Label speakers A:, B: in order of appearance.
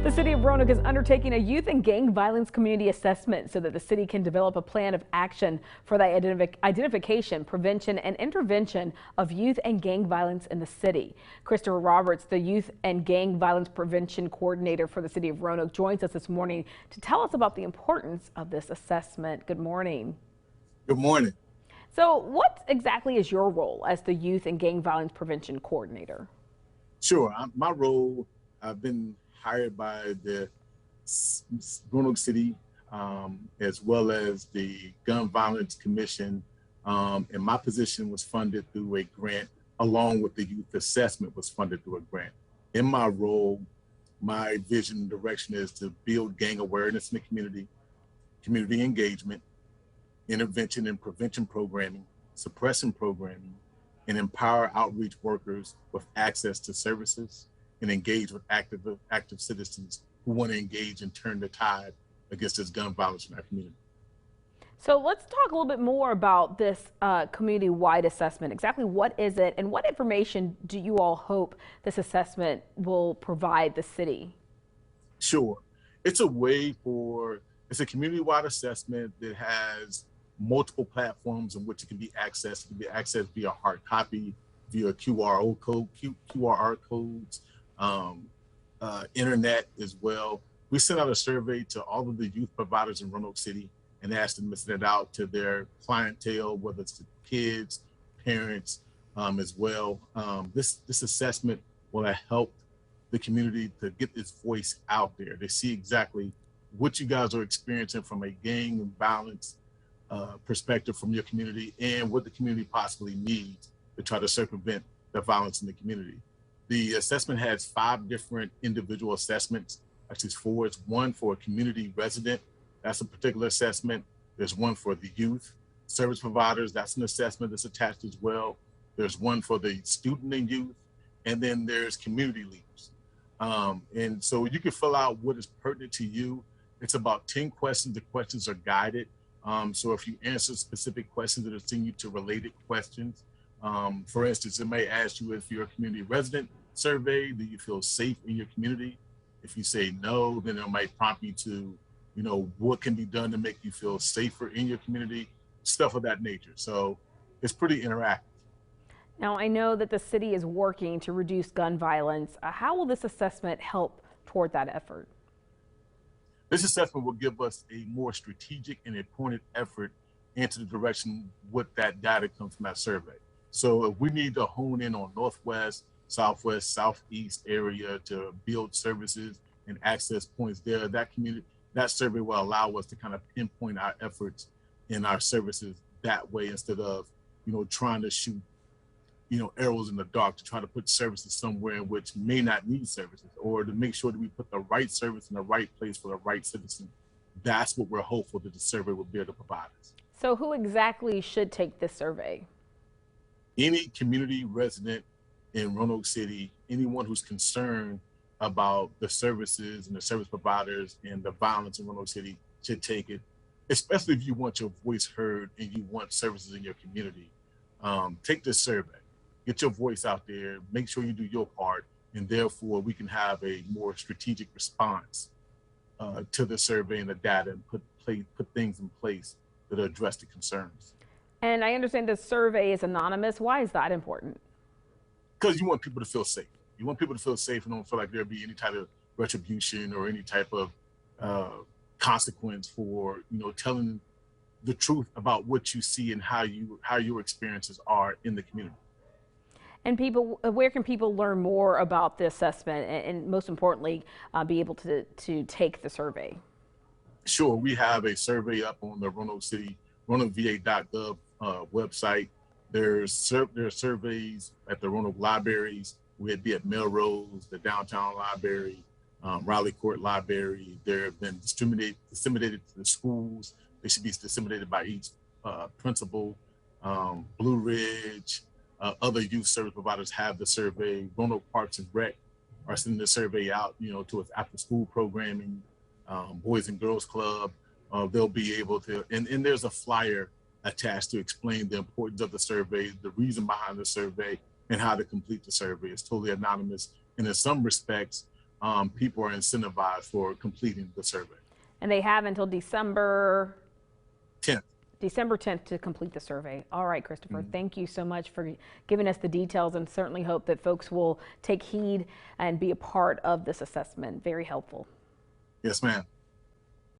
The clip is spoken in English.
A: The City of Roanoke is undertaking a youth and gang violence community assessment so that the city can develop a plan of action for the identification, prevention, and intervention of youth and gang violence in the city. Christopher Roberts, the Youth and Gang Violence Prevention Coordinator for the City of Roanoke, joins us this morning to tell us about the importance of this assessment. Good morning.
B: Good morning.
A: So, what exactly is your role as the Youth and Gang Violence Prevention Coordinator?
B: Sure. My role, I've been hired by the Roanoke City as well as the Gun Violence Commission. And my position was funded through a grant, along with the youth assessment was funded through a grant. In my role, my vision and direction is to build gang awareness in the community engagement, intervention and prevention programming, suppression programming, and empower outreach workers with access to services and engage with active citizens who want to engage and turn the tide against this gun violence in our community.
A: So let's talk a little bit more about this community-wide assessment. Exactly what is it, and what information do you all hope this assessment will provide the city?
B: Sure. It's a community-wide assessment that has multiple platforms in which it can be accessed. It can be accessed via hard copy, via QR codes, internet as well. We sent out a survey to all of the youth providers in Roanoke City and asked them to send it out to their clientele, whether it's the kids, parents, as well. This assessment will help the community to get its voice out there. They see exactly what you guys are experiencing from a gang and violence perspective from your community and what the community possibly needs to try to circumvent the violence in the community. The assessment has 5 different individual assessments. Actually, it's 4. It's one for a community resident. That's a particular assessment. There's one for the youth service providers. That's an assessment that's attached as well. There's one for the student and youth, and then there's community leaders. And so you can fill out what is pertinent to you. It's about 10 questions. The questions are guided. So if you answer specific questions that are send you to related questions, for instance, it may ask you if you're a community resident survey, do you feel safe in your community? If you say no, then it might prompt you to, what can be done to make you feel safer in your community, stuff of that nature. So it's pretty interactive.
A: Now, I know that the city is working to reduce gun violence. How will this assessment help toward that effort?
B: This assessment will give us a more strategic and a pointed effort into the direction what that data comes from that survey. So if we need to hone in on Northwest, Southwest, Southeast area to build services and access points there, that survey will allow us to kind of pinpoint our efforts in our services that way instead of, trying to shoot, arrows in the dark to try to put services somewhere in which may not need services, or to make sure that we put the right service in the right place for the right citizen. That's what we're hopeful that the survey will be able to provide us.
A: So who exactly should take this survey?
B: Any community resident in Roanoke City, anyone who's concerned about the services and the service providers and the violence in Roanoke City should take it, especially if you want your voice heard and you want services in your community. Take this survey, get your voice out there, make sure you do your part, and therefore we can have a more strategic response to the survey and the data and put things in place that address the concerns.
A: And I understand this survey is anonymous. Why is that important?
B: Because you want people to feel safe. You want people to feel safe and don't feel like there'll be any type of retribution or any type of consequence for telling the truth about what you see and how your experiences are in the community.
A: And where can people learn more about the assessment and most importantly, be able to take the survey?
B: Sure, we have a survey up on the RoanokeVA.gov website. There's surveys at the Roanoke libraries. We'd be at Melrose, the downtown library, Raleigh Court Library. They've been disseminated to the schools. They should be disseminated by each principal. Blue Ridge, other youth service providers have the survey. Roanoke Parks and Rec are sending the survey out, to its after school programming, Boys and Girls Club. They'll be able to, and there's a flyer attached to explain the importance of the survey, the reason behind the survey, and how to complete the survey. It's totally anonymous. And in some respects, people are incentivized for completing the survey.
A: And they have until December
B: 10th.
A: December 10th to complete the survey. All right, Christopher, thank you so much for giving us the details, and certainly hope that folks will take heed and be a part of this assessment. Very helpful.
B: Yes, ma'am.